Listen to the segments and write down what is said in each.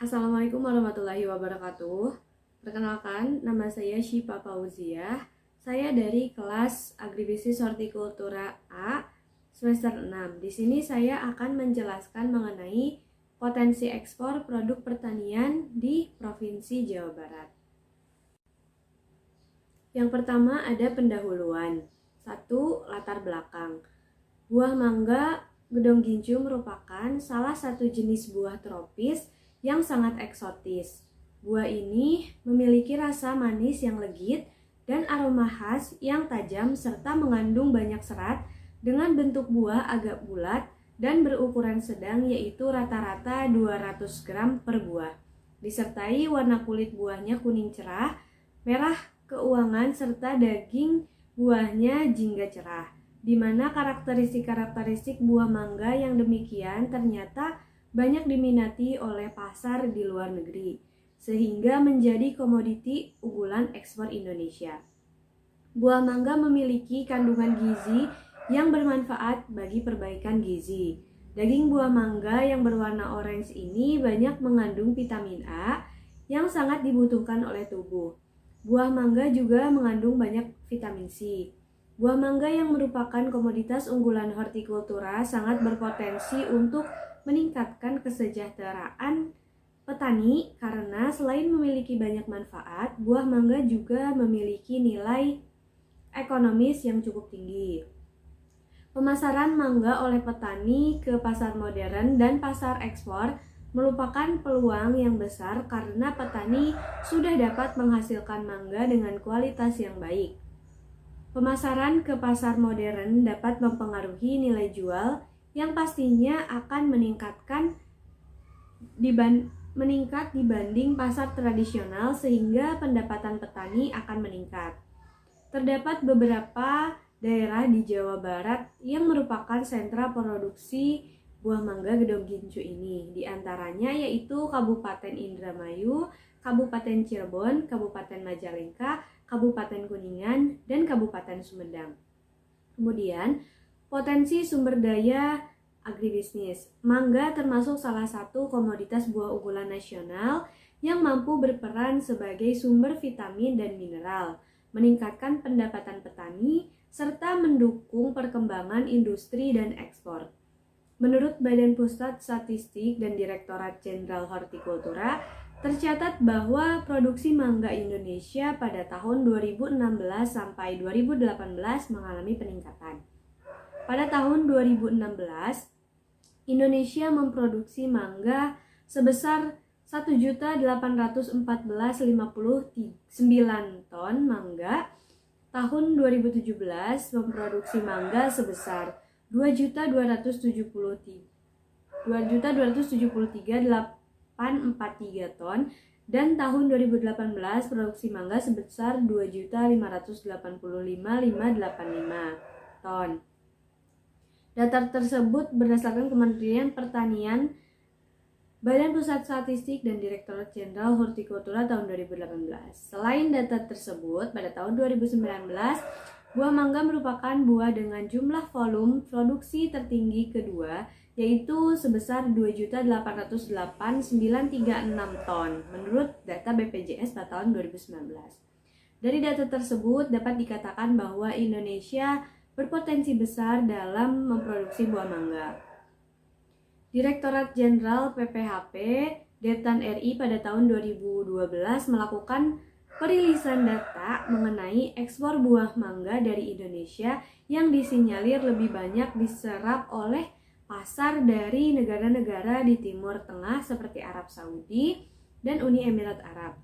Assalamualaikum warahmatullahi wabarakatuh. Perkenalkan, nama saya Syifa Fauziah. Saya dari kelas Agribisnis Hortikultura A semester 6. Di sini saya akan menjelaskan mengenai potensi ekspor produk pertanian di Provinsi Jawa Barat. Yang pertama ada pendahuluan. 1. Latar belakang. Buah mangga gedong gincu merupakan salah satu jenis buah tropis yang sangat eksotis. Buah ini memiliki rasa manis yang legit dan aroma khas yang tajam serta mengandung banyak serat dengan bentuk buah agak bulat dan berukuran sedang, yaitu rata-rata 200 gram per buah. Disertai warna kulit buahnya kuning cerah, merah keuangan serta daging buahnya jingga cerah, di mana karakteristik buah mangga yang demikian ternyata banyak diminati oleh pasar di luar negeri, sehingga menjadi komoditi unggulan ekspor Indonesia. Buah mangga memiliki kandungan gizi yang bermanfaat bagi perbaikan gizi. Daging buah mangga yang berwarna orange ini banyak mengandung vitamin A yang sangat dibutuhkan oleh tubuh. Buah mangga juga mengandung banyak vitamin C. Buah mangga yang merupakan komoditas unggulan hortikultura sangat berpotensi untuk meningkatkan kesejahteraan petani karena selain memiliki banyak manfaat, buah mangga juga memiliki nilai ekonomis yang cukup tinggi. Pemasaran mangga oleh petani ke pasar modern dan pasar ekspor merupakan peluang yang besar karena petani sudah dapat menghasilkan mangga dengan kualitas yang baik. Pemasaran ke pasar modern dapat mempengaruhi nilai jual yang pastinya akan meningkat dibanding pasar tradisional sehingga pendapatan petani akan meningkat. Terdapat beberapa daerah di Jawa Barat yang merupakan sentra produksi buah mangga gedong gincu ini. Di antaranya yaitu Kabupaten Indramayu, Kabupaten Cirebon, Kabupaten Majalengka, Kabupaten Kuningan, dan Kabupaten Sumedang. Kemudian, potensi sumber daya agribisnis. Mangga termasuk salah satu komoditas buah unggulan nasional yang mampu berperan sebagai sumber vitamin dan mineral, meningkatkan pendapatan petani, serta mendukung perkembangan industri dan ekspor. Menurut Badan Pusat Statistik dan Direktorat Jenderal Hortikultura, tercatat bahwa produksi mangga Indonesia pada tahun 2016 sampai 2018 mengalami peningkatan. Pada tahun 2016, Indonesia memproduksi mangga sebesar 1.814.059 ton mangga. Tahun 2017 memproduksi mangga sebesar 2.273.843 ton, dan tahun 2018 produksi mangga sebesar 2.585.585 ton. Data tersebut berdasarkan Kementerian Pertanian, Badan Pusat Statistik, dan Direktorat Jenderal Hortikultura tahun 2018. Selain data tersebut, pada tahun 2019, buah mangga merupakan buah dengan jumlah volume produksi tertinggi kedua, yaitu sebesar 2.808.936 ton, menurut data BPJS pada tahun 2019. Dari data tersebut dapat dikatakan bahwa Indonesia berpotensi besar dalam memproduksi buah mangga. Direktorat Jenderal PPHP Detan RI pada tahun 2012 melakukan perilisan data mengenai ekspor buah mangga dari Indonesia yang disinyalir lebih banyak diserap oleh pasar dari negara-negara di Timur Tengah seperti Arab Saudi dan Uni Emirat Arab.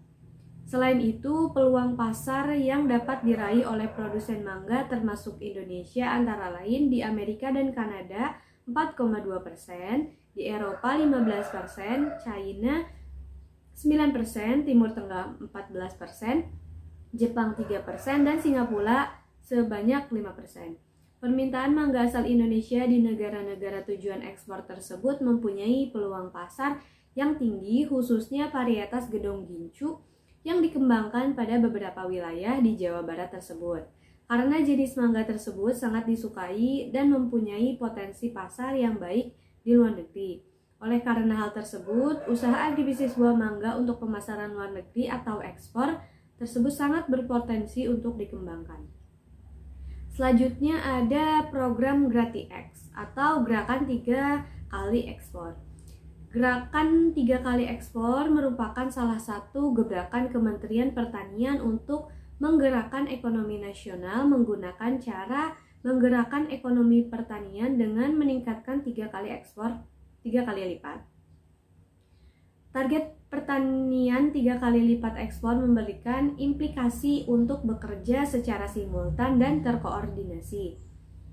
Selain itu, peluang pasar yang dapat diraih oleh produsen mangga termasuk Indonesia antara lain di Amerika dan Kanada 4,2%, di Eropa 15%, China 9%, Timur Tengah 14%, Jepang 3%, dan Singapura sebanyak 5%. Permintaan mangga asal Indonesia di negara-negara tujuan ekspor tersebut mempunyai peluang pasar yang tinggi, khususnya varietas gedong gincu yang dikembangkan pada beberapa wilayah di Jawa Barat tersebut. Karena jenis mangga tersebut sangat disukai dan mempunyai potensi pasar yang baik di luar negeri. Oleh karena hal tersebut, usaha agribisnis buah mangga untuk pemasaran luar negeri atau ekspor tersebut sangat berpotensi untuk dikembangkan. Selanjutnya ada program GratiX atau Gerakan 3 Kali Ekspor. Gerakan 3 Kali Ekspor merupakan salah satu gebrakan Kementerian Pertanian untuk menggerakkan ekonomi nasional menggunakan cara menggerakkan ekonomi pertanian dengan meningkatkan 3 kali ekspor 3 kali lipat. Target pertanian 3 kali lipat ekspor memberikan implikasi untuk bekerja secara simultan dan terkoordinasi.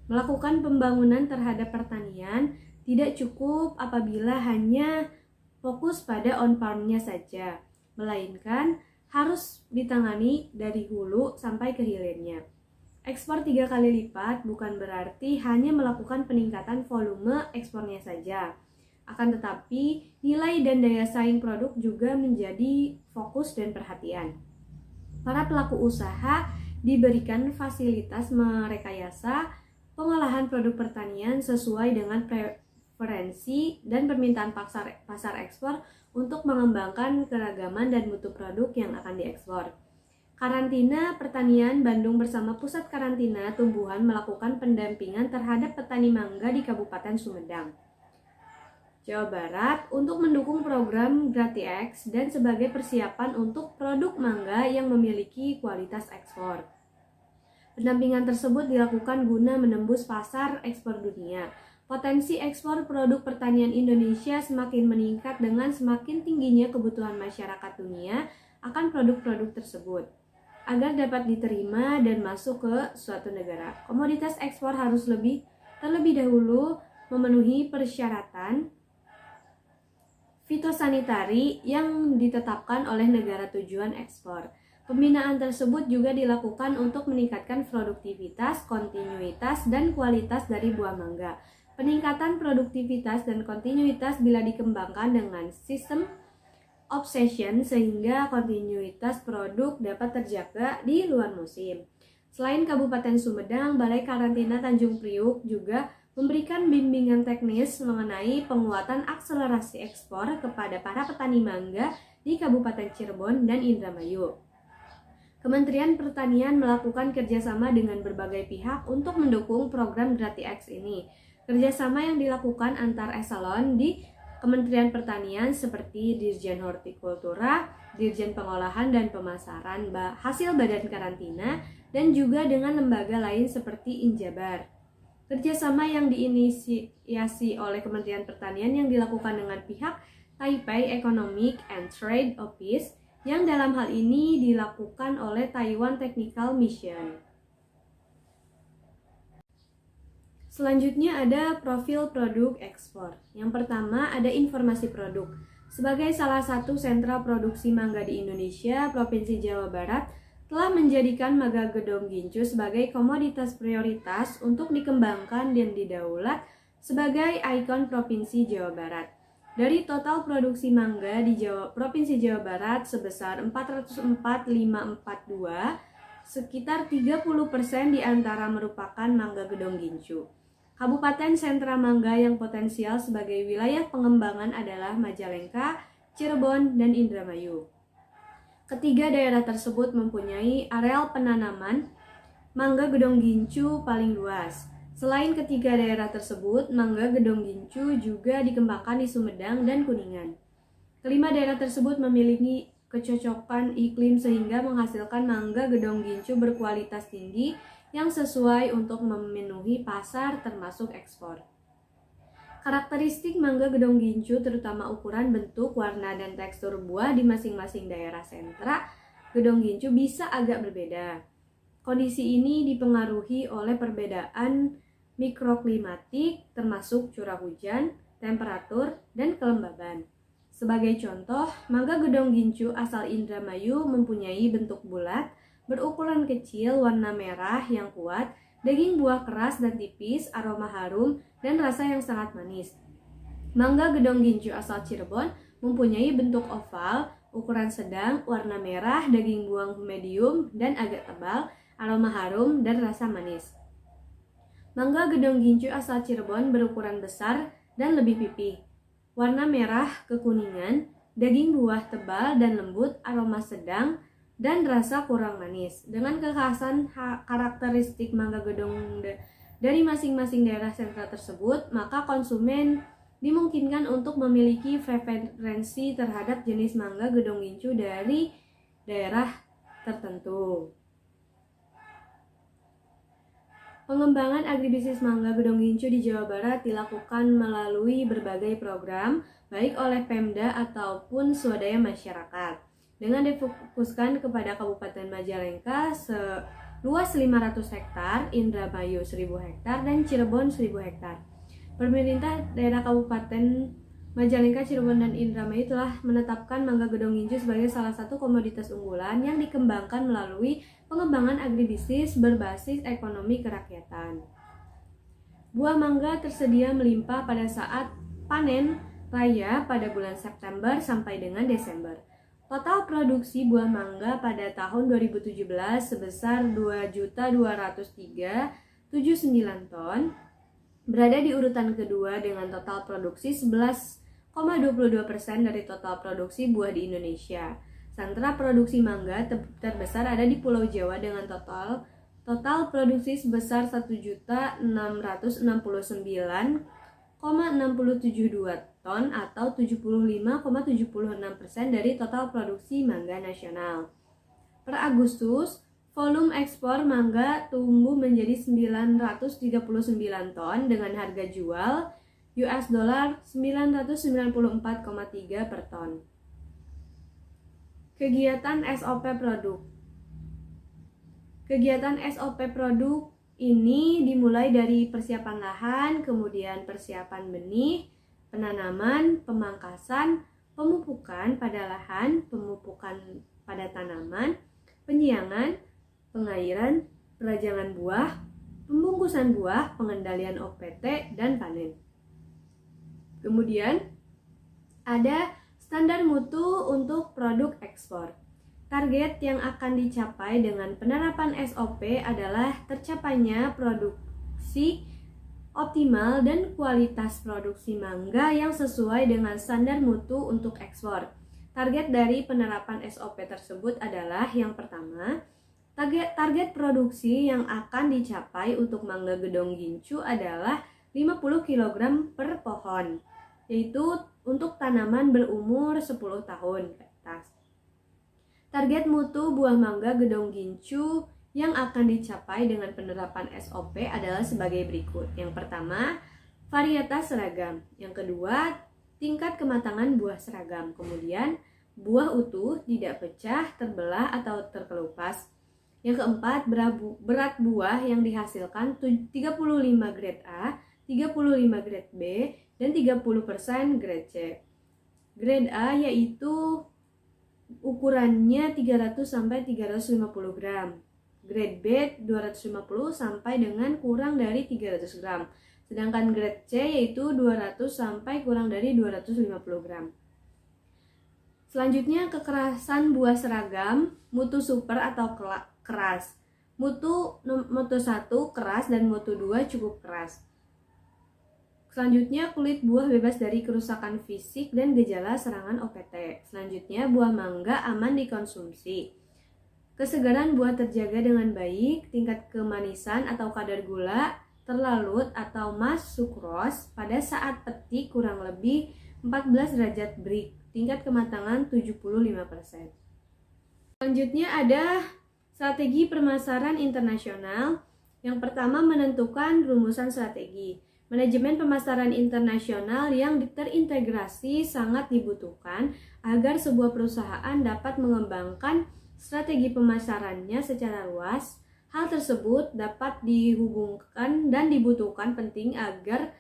Melakukan pembangunan terhadap pertanian tidak cukup apabila hanya fokus pada on-farm-nya saja, melainkan harus ditangani dari hulu sampai ke hilirnya. Ekspor 3 kali lipat bukan berarti hanya melakukan peningkatan volume ekspornya saja. Akan tetapi, nilai dan daya saing produk juga menjadi fokus dan perhatian. Para pelaku usaha diberikan fasilitas merekayasa pengolahan produk pertanian sesuai dengan preferensi dan permintaan pasar ekspor untuk mengembangkan keragaman dan mutu produk yang akan diekspor. Karantina Pertanian Bandung bersama Pusat Karantina Tumbuhan melakukan pendampingan terhadap petani mangga di Kabupaten Sumedang, Jawa Barat untuk mendukung program GratiX dan sebagai persiapan untuk produk mangga yang memiliki kualitas ekspor. Pendampingan tersebut dilakukan guna menembus pasar ekspor dunia. Potensi ekspor produk pertanian Indonesia semakin meningkat dengan semakin tingginya kebutuhan masyarakat dunia akan produk-produk tersebut. Agar dapat diterima dan masuk ke suatu negara, komoditas ekspor harus terlebih dahulu memenuhi persyaratan fitosanitari yang ditetapkan oleh negara tujuan ekspor. Pembinaan tersebut juga dilakukan untuk meningkatkan produktivitas, kontinuitas, dan kualitas dari buah mangga. Peningkatan produktivitas dan kontinuitas bila dikembangkan dengan sistem obsession sehingga kontinuitas produk dapat terjaga di luar musim. Selain Kabupaten Sumedang, Balai Karantina Tanjung Priuk juga memberikan bimbingan teknis mengenai penguatan akselerasi ekspor kepada para petani mangga di Kabupaten Cirebon dan Indramayu. Kementerian Pertanian melakukan kerjasama dengan berbagai pihak untuk mendukung program GratiX ini. Kerjasama yang dilakukan antar eselon di Kementerian Pertanian seperti Dirjen Hortikultura, Dirjen Pengolahan dan Pemasaran hasil Badan Karantina, dan juga dengan lembaga lain seperti Injabar. Kerjasama yang diinisiasi oleh Kementerian Pertanian yang dilakukan dengan pihak Taipei Economic and Trade Office yang dalam hal ini dilakukan oleh Taiwan Technical Mission. Selanjutnya ada profil produk ekspor. Yang pertama ada informasi produk. Sebagai salah satu sentra produksi mangga di Indonesia, Provinsi Jawa Barat telah menjadikan mangga Gedong Gincu sebagai komoditas prioritas untuk dikembangkan dan didaulat sebagai ikon Provinsi Jawa Barat. Dari total produksi mangga di Provinsi Jawa Barat sebesar 404.542, sekitar 30% diantara merupakan mangga Gedong Gincu. Kabupaten sentra mangga yang potensial sebagai wilayah pengembangan adalah Majalengka, Cirebon, dan Indramayu. Ketiga daerah tersebut mempunyai areal penanaman mangga Gedong Gincu paling luas. Selain ketiga daerah tersebut, mangga Gedong Gincu juga dikembangkan di Sumedang dan Kuningan. Kelima daerah tersebut memiliki kecocokan iklim sehingga menghasilkan mangga Gedong Gincu berkualitas tinggi yang sesuai untuk memenuhi pasar termasuk ekspor. Karakteristik mangga Gedong Gincu terutama ukuran, bentuk, warna, dan tekstur buah di masing-masing daerah sentra Gedong Gincu bisa agak berbeda. Kondisi ini dipengaruhi oleh perbedaan mikroklimatik termasuk curah hujan, temperatur, dan kelembaban. Sebagai contoh, mangga Gedong Gincu asal Indramayu mempunyai bentuk bulat, berukuran kecil, warna merah yang kuat, daging buah keras dan tipis, aroma harum, dan rasa yang sangat manis. Mangga Gedong Gincu asal Cirebon mempunyai bentuk oval, ukuran sedang, warna merah, daging buah medium dan agak tebal, aroma harum, dan rasa manis. Mangga Gedong Gincu asal Cirebon berukuran besar dan lebih pipih. warna merah kekuningan, daging buah tebal dan lembut, aroma sedang, dan rasa kurang manis. Dengan kekhasan karakteristik mangga gedong dari masing-masing daerah sentra tersebut, maka konsumen dimungkinkan untuk memiliki preferensi terhadap jenis mangga gedong gincu dari daerah tertentu. Pengembangan agribisnis mangga gedong gincu di Jawa Barat dilakukan melalui berbagai program, baik oleh Pemda ataupun swadaya masyarakat, dengan difokuskan kepada Kabupaten Majalengka seluas 500 hektar, Indramayu 1000 hektar, dan Cirebon 1000 hektar. Pemerintah daerah Kabupaten Majalengka, Cirebon, dan Indramayu telah menetapkan mangga gedong gincu sebagai salah satu komoditas unggulan yang dikembangkan melalui pengembangan agribisnis berbasis ekonomi kerakyatan. Buah mangga tersedia melimpah pada saat panen raya pada bulan September sampai dengan Desember. Total produksi buah mangga pada tahun 2017 sebesar 2.203.79 ton, berada di urutan kedua dengan total produksi 11,22% dari total produksi buah di Indonesia. Sentra produksi mangga terbesar ada di Pulau Jawa dengan total produksi sebesar 1.669,672 ton atau 75,76% dari total produksi mangga nasional. Per Agustus, volume ekspor mangga tumbuh menjadi 939 ton dengan harga jual US dollar 994,3 per ton. Kegiatan SOP produk. Kegiatan SOP produk ini dimulai dari persiapan lahan, kemudian persiapan benih, penanaman, pemangkasan, pemupukan pada lahan, pemupukan pada tanaman, penyiangan, pengairan, perajangan buah, pembungkusan buah, pengendalian OPT, dan panen. Kemudian ada standar mutu untuk produk ekspor. Target yang akan dicapai dengan penerapan SOP adalah tercapainya produksi optimal dan kualitas produksi mangga yang sesuai dengan standar mutu untuk ekspor. Target dari penerapan SOP tersebut adalah yang pertama, target produksi yang akan dicapai untuk mangga gedong gincu adalah 50 kg per pohon, yaitu untuk tanaman berumur 10 tahun ke atas. Target mutu buah mangga gedong gincu yang akan dicapai dengan penerapan SOP adalah sebagai berikut. Yang pertama, varietas seragam. Yang kedua, tingkat kematangan buah seragam. Kemudian, buah utuh, tidak pecah, terbelah, atau terkelupas. Yang keempat, berat buah yang dihasilkan 35 grade A, 35 grade B, dan 30% grade C. Grade A yaitu ukurannya 300 sampai 350 gram. Grade B 250 sampai dengan kurang dari 300 gram. Sedangkan grade C yaitu 200 sampai kurang dari 250 gram. Selanjutnya, kekerasan buah seragam, mutu super atau keras. Mutu 1 keras dan mutu 2 cukup keras. Selanjutnya, kulit buah bebas dari kerusakan fisik dan gejala serangan OPT. Selanjutnya, buah mangga aman dikonsumsi. Kesegaran buah terjaga dengan baik, tingkat kemanisan atau kadar gula terlalut atau mass sukros pada saat petik kurang lebih 14 derajat Brix, tingkat kematangan 75%. Selanjutnya ada strategi pemasaran internasional. Yang pertama, menentukan rumusan strategi. Manajemen pemasaran internasional yang terintegrasi sangat dibutuhkan agar sebuah perusahaan dapat mengembangkan strategi pemasarannya secara luas. Hal tersebut dapat dihubungkan dan dibutuhkan penting agar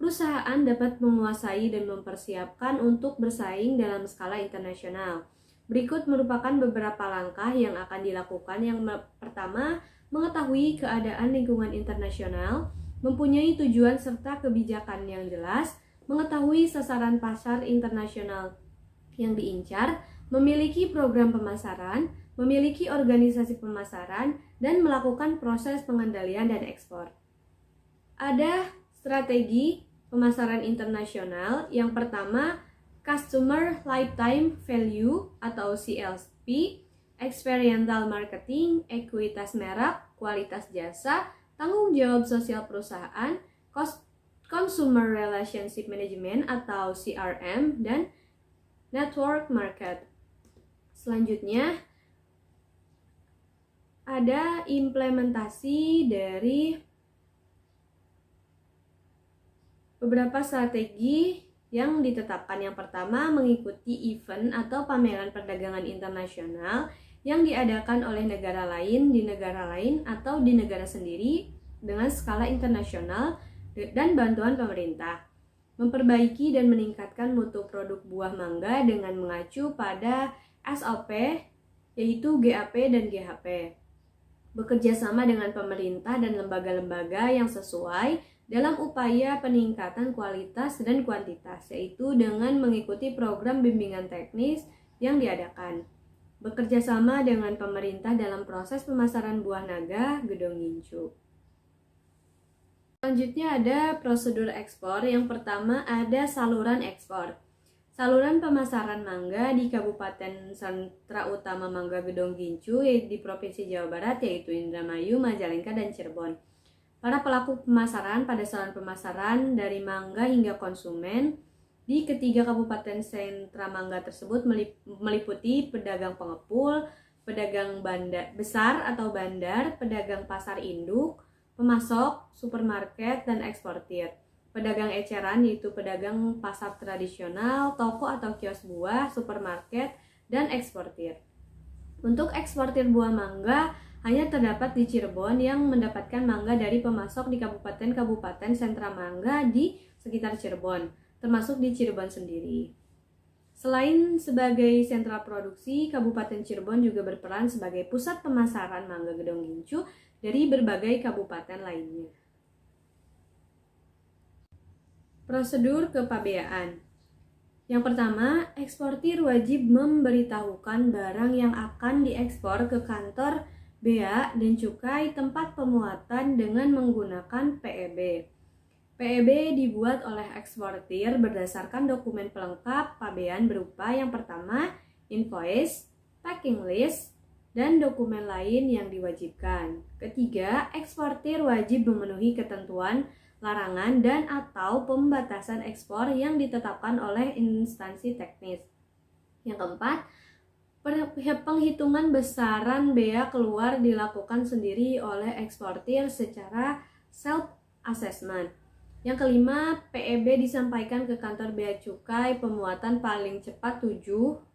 perusahaan dapat menguasai dan mempersiapkan untuk bersaing dalam skala internasional. Berikut merupakan beberapa langkah yang akan dilakukan. Yang pertama, mengetahui keadaan lingkungan internasional, mempunyai tujuan serta kebijakan yang jelas, mengetahui sasaran pasar internasional yang diincar, memiliki program pemasaran, memiliki organisasi pemasaran, dan melakukan proses pengendalian dan ekspor. Ada strategi pemasaran internasional. Yang pertama, Customer Lifetime Value atau CLV, Experiential Marketing, ekuitas merek, kualitas jasa, tanggung jawab sosial perusahaan, Consumer Relationship Management atau CRM, dan Network Market. Selanjutnya, ada implementasi dari beberapa strategi yang ditetapkan. Yang pertama, mengikuti event atau pameran perdagangan internasional yang diadakan oleh negara lain di negara lain atau di negara sendiri dengan skala internasional dan bantuan pemerintah. Memperbaiki dan meningkatkan mutu produk buah mangga dengan mengacu pada SOP, yaitu GAP dan GHP. Bekerja sama dengan pemerintah dan lembaga-lembaga yang sesuai dalam upaya peningkatan kualitas dan kuantitas, yaitu dengan mengikuti program bimbingan teknis yang diadakan. Bekerja sama dengan pemerintah dalam proses pemasaran buah naga Gedong Gincu. Selanjutnya ada prosedur ekspor. Yang pertama ada saluran ekspor. Saluran pemasaran mangga di Kabupaten Sentra Utama Mangga Gedong Gincu di Provinsi Jawa Barat, yaitu Indramayu, Majalengka, dan Cirebon. Para pelaku pemasaran pada saluran pemasaran dari mangga hingga konsumen di ketiga kabupaten sentra mangga tersebut meliputi pedagang pengepul, pedagang bandar besar atau bandar, pedagang pasar induk, pemasok, supermarket, dan eksportir. Pedagang eceran yaitu pedagang pasar tradisional, toko atau kios buah, supermarket, dan eksportir. Untuk eksportir buah mangga hanya terdapat di Cirebon yang mendapatkan mangga dari pemasok di kabupaten-kabupaten sentra mangga di sekitar Cirebon, termasuk di Cirebon sendiri. Selain sebagai sentra produksi, Kabupaten Cirebon juga berperan sebagai pusat pemasaran mangga Gedong Gincu dari berbagai kabupaten lainnya. Prosedur kepabeaan. Yang pertama, eksportir wajib memberitahukan barang yang akan diekspor ke kantor Bea dan Cukai tempat pemuatan dengan menggunakan PEB. PEB dibuat oleh eksportir berdasarkan dokumen pelengkap pabean berupa yang pertama, invoice, packing list, dan dokumen lain yang diwajibkan. Ketiga, eksportir wajib memenuhi ketentuan larangan dan atau pembatasan ekspor yang ditetapkan oleh instansi teknis. Yang keempat, penghitungan besaran bea keluar dilakukan sendiri oleh eksportir secara self-assessment. Yang kelima, PEB disampaikan ke kantor bea cukai pemuatan paling cepat 7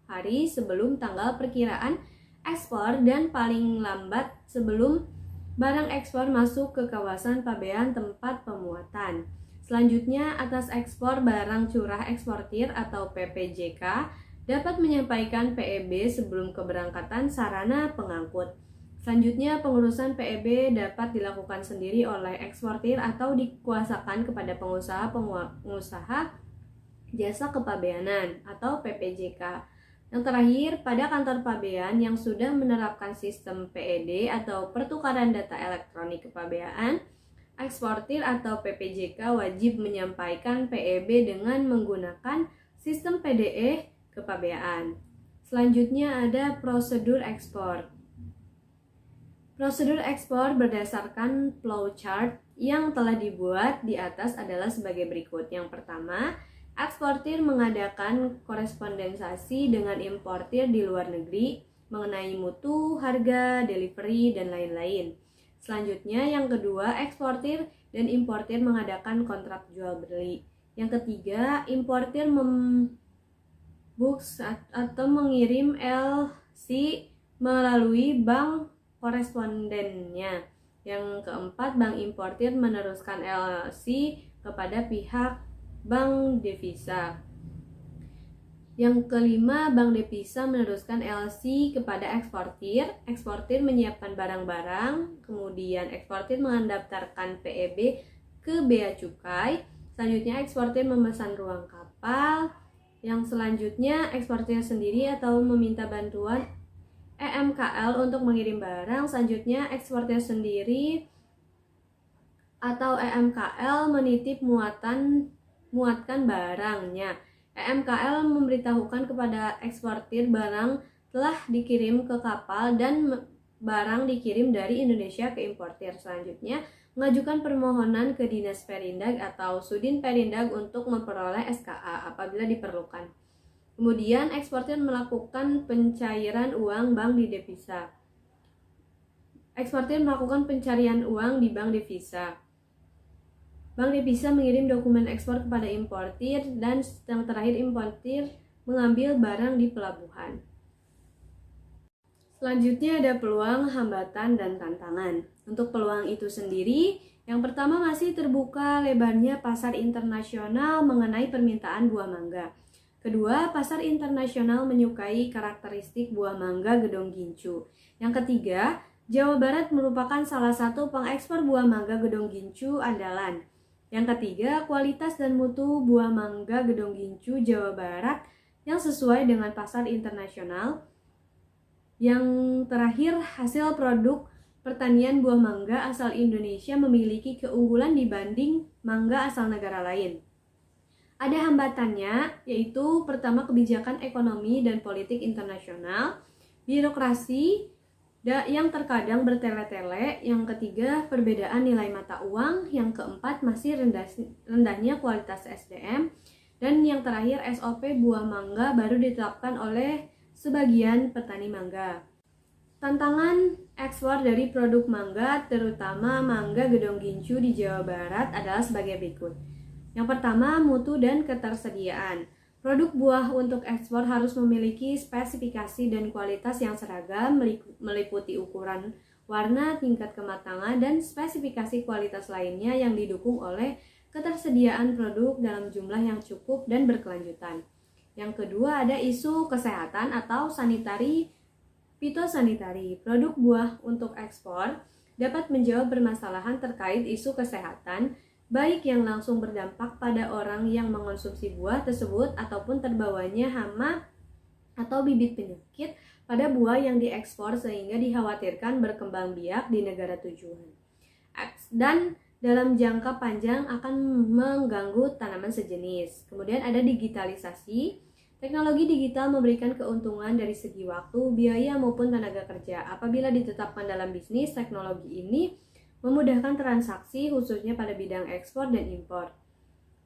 hari sebelum tanggal perkiraan ekspor dan paling lambat sebelum barang ekspor masuk ke kawasan pabean tempat pemuatan. Selanjutnya, atas ekspor barang curah eksportir atau PPJK dapat menyampaikan PEB sebelum keberangkatan sarana pengangkut. Selanjutnya, pengurusan PEB dapat dilakukan sendiri oleh eksportir atau dikuasakan kepada pengusaha jasa kepabeanan atau PPJK. Yang terakhir, pada kantor pabean yang sudah menerapkan sistem PED atau pertukaran data elektronik kepabean, eksportir atau PPJK wajib menyampaikan PEB dengan menggunakan sistem PDE kepabean. Selanjutnya ada prosedur ekspor. Prosedur ekspor berdasarkan flowchart yang telah dibuat di atas adalah sebagai berikut. Yang pertama, eksportir mengadakan korespondensasi dengan importir di luar negeri mengenai mutu, harga, delivery, dan lain-lain. Selanjutnya, yang kedua, eksportir dan importir mengadakan kontrak jual beli. Yang ketiga, importir books atau mengirim LC melalui bank korespondennya. Yang keempat, bank importir meneruskan LC kepada pihak bank devisa. Yang kelima, bank devisa meneruskan LC kepada eksportir. Eksportir menyiapkan barang-barang, kemudian eksportir mendaftarkan PEB ke bea cukai. Selanjutnya, eksportir memesan ruang kapal. Yang selanjutnya, eksportir sendiri atau meminta bantuan EMKL untuk mengirim barang. Selanjutnya, eksportir sendiri atau EMKL menitip muatan memuatkan barangnya. EMKL memberitahukan kepada eksportir barang telah dikirim ke kapal dan barang dikirim dari Indonesia ke importir. Selanjutnya, mengajukan permohonan ke Dinas Perindag atau Sudin Perindag untuk memperoleh SKA apabila diperlukan. Kemudian, eksportir melakukan pencairan uang bank di devisa. Eksportir melakukan pencarian uang di bank devisa. Bank devisa mengirim dokumen ekspor kepada importir, dan yang terakhir importir mengambil barang di pelabuhan. Selanjutnya ada peluang, hambatan, dan tantangan. Untuk peluang itu sendiri, yang pertama masih terbuka lebarnya pasar internasional mengenai permintaan buah mangga. Kedua, pasar internasional menyukai karakteristik buah mangga gedong gincu. Yang ketiga, Jawa Barat merupakan salah satu pengekspor buah mangga gedong gincu andalan. Yang ketiga, kualitas dan mutu buah mangga gedong gincu Jawa Barat yang sesuai dengan pasar internasional. Yang terakhir, hasil produk pertanian buah mangga asal Indonesia memiliki keunggulan dibanding mangga asal negara lain. Ada hambatannya, yaitu pertama kebijakan ekonomi dan politik internasional, birokrasi yang terkadang bertele-tele, yang ketiga perbedaan nilai mata uang, yang keempat masih rendahnya kualitas SDM, dan yang terakhir SOP buah mangga baru ditetapkan oleh sebagian petani mangga. Tantangan ekspor dari produk mangga, terutama mangga gedong gincu di Jawa Barat adalah sebagai berikut. Yang pertama, mutu dan ketersediaan. Produk buah untuk ekspor harus memiliki spesifikasi dan kualitas yang seragam, meliputi ukuran, warna, tingkat kematangan, dan spesifikasi kualitas lainnya yang didukung oleh ketersediaan produk dalam jumlah yang cukup dan berkelanjutan. Yang kedua ada isu kesehatan atau sanitari fitosanitari. Produk buah untuk ekspor dapat menjawab permasalahan terkait isu kesehatan, baik yang langsung berdampak pada orang yang mengonsumsi buah tersebut ataupun terbawanya hama atau bibit penyakit pada buah yang diekspor sehingga dikhawatirkan berkembang biak di negara tujuan. Dan dalam jangka panjang akan mengganggu tanaman sejenis. Kemudian ada digitalisasi. Teknologi digital memberikan keuntungan dari segi waktu, biaya maupun tenaga kerja. Apabila ditetapkan dalam bisnis, teknologi ini memudahkan transaksi khususnya pada bidang ekspor dan impor.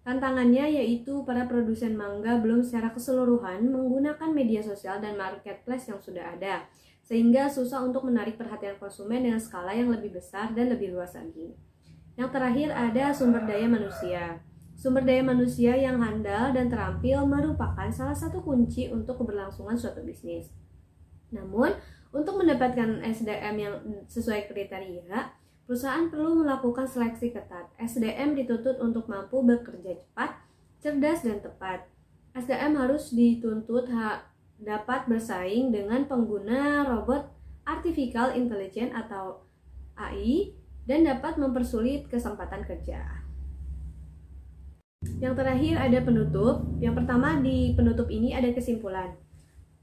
Tantangannya yaitu para produsen mangga belum secara keseluruhan menggunakan media sosial dan marketplace yang sudah ada, sehingga susah untuk menarik perhatian konsumen dengan skala yang lebih besar dan lebih luas lagi. Yang terakhir ada sumber daya manusia. Sumber daya manusia yang handal dan terampil merupakan salah satu kunci untuk keberlangsungan suatu bisnis. Namun, untuk mendapatkan SDM yang sesuai kriteria, perusahaan perlu melakukan seleksi ketat. SDM dituntut untuk mampu bekerja cepat, cerdas, dan tepat. SDM harus dituntut dapat bersaing dengan pengguna robot artificial intelligence atau AI dan dapat mempersulit kesempatan kerja. Yang terakhir ada penutup. Yang pertama di penutup ini ada kesimpulan.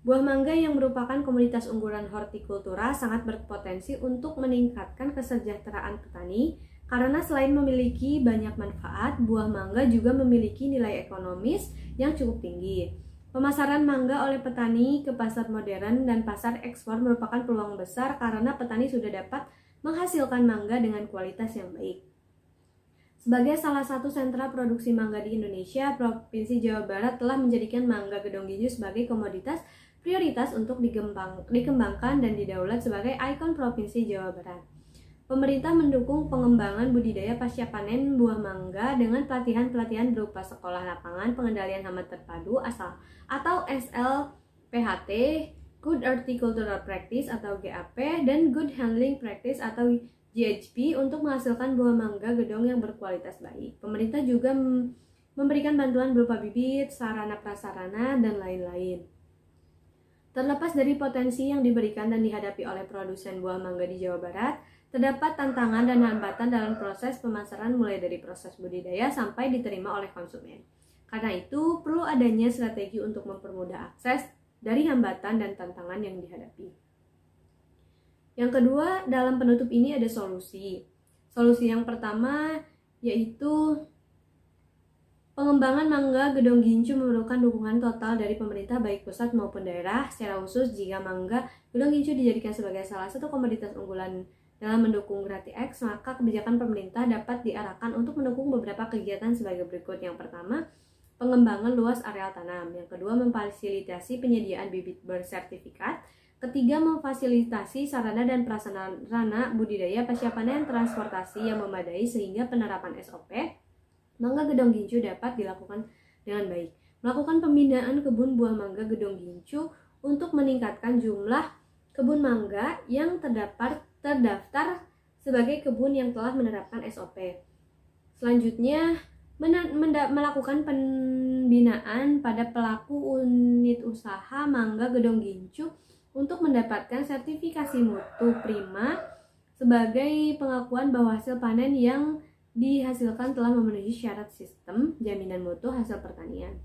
Buah mangga yang merupakan komoditas unggulan hortikultura sangat berpotensi untuk meningkatkan kesejahteraan petani karena selain memiliki banyak manfaat, buah mangga juga memiliki nilai ekonomis yang cukup tinggi. Pemasaran mangga oleh petani ke pasar modern dan pasar ekspor merupakan peluang besar karena petani sudah dapat menghasilkan mangga dengan kualitas yang baik. Sebagai salah satu sentra produksi mangga di Indonesia, Provinsi Jawa Barat telah menjadikan mangga gedong gincu sebagai komoditas prioritas untuk dikembangkan dan didaulat sebagai ikon Provinsi Jawa Barat. Pemerintah mendukung pengembangan budidaya pasca panen buah mangga dengan pelatihan-pelatihan berupa sekolah lapangan pengendalian hama terpadu atau SLPHT, Good Horticultural Practice atau GAP, dan Good Handling Practice atau GHP untuk menghasilkan buah mangga gedong yang berkualitas baik. Pemerintah juga memberikan bantuan berupa bibit, sarana prasarana, dan lain-lain. Terlepas dari potensi yang diberikan dan dihadapi oleh produsen buah mangga di Jawa Barat, terdapat tantangan dan hambatan dalam proses pemasaran mulai dari proses budidaya sampai diterima oleh konsumen. Karena itu, perlu adanya strategi untuk mempermudah akses dari hambatan dan tantangan yang dihadapi. Yang kedua, dalam penutup ini ada solusi. Solusi yang pertama yaitu Pengembangan mangga Gedong Gincu memerlukan dukungan total dari pemerintah baik pusat maupun daerah. Secara khusus, jika mangga Gedong Gincu dijadikan sebagai salah satu komoditas unggulan dalam mendukung GratiX, maka kebijakan pemerintah dapat diarahkan untuk mendukung beberapa kegiatan sebagai berikut. Yang pertama, pengembangan luas areal tanam. Yang kedua, memfasilitasi penyediaan bibit bersertifikat. Ketiga, memfasilitasi sarana dan prasarana budidaya pasca panen transportasi yang memadai sehingga penerapan SOP mangga Gedong Gincu dapat dilakukan dengan baik. Melakukan pembinaan kebun buah mangga Gedong Gincu untuk meningkatkan jumlah kebun mangga yang terdaftar sebagai kebun yang telah menerapkan SOP. Selanjutnya, melakukan pembinaan pada pelaku unit usaha mangga Gedong Gincu untuk mendapatkan sertifikasi mutu prima sebagai pengakuan bahwa hasil panen yang dihasilkan telah memenuhi syarat sistem jaminan mutu hasil pertanian.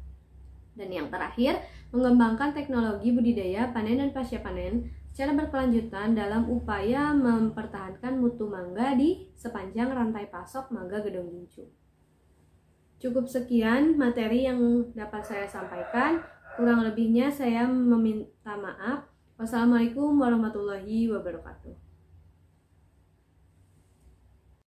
Dan yang terakhir, mengembangkan teknologi budidaya panen dan pasca panen secara berkelanjutan dalam upaya mempertahankan mutu mangga di sepanjang rantai pasok mangga Gedong Gincu. Cukup sekian materi yang dapat saya sampaikan. Kurang lebihnya saya meminta maaf. Wassalamualaikum warahmatullahi wabarakatuh.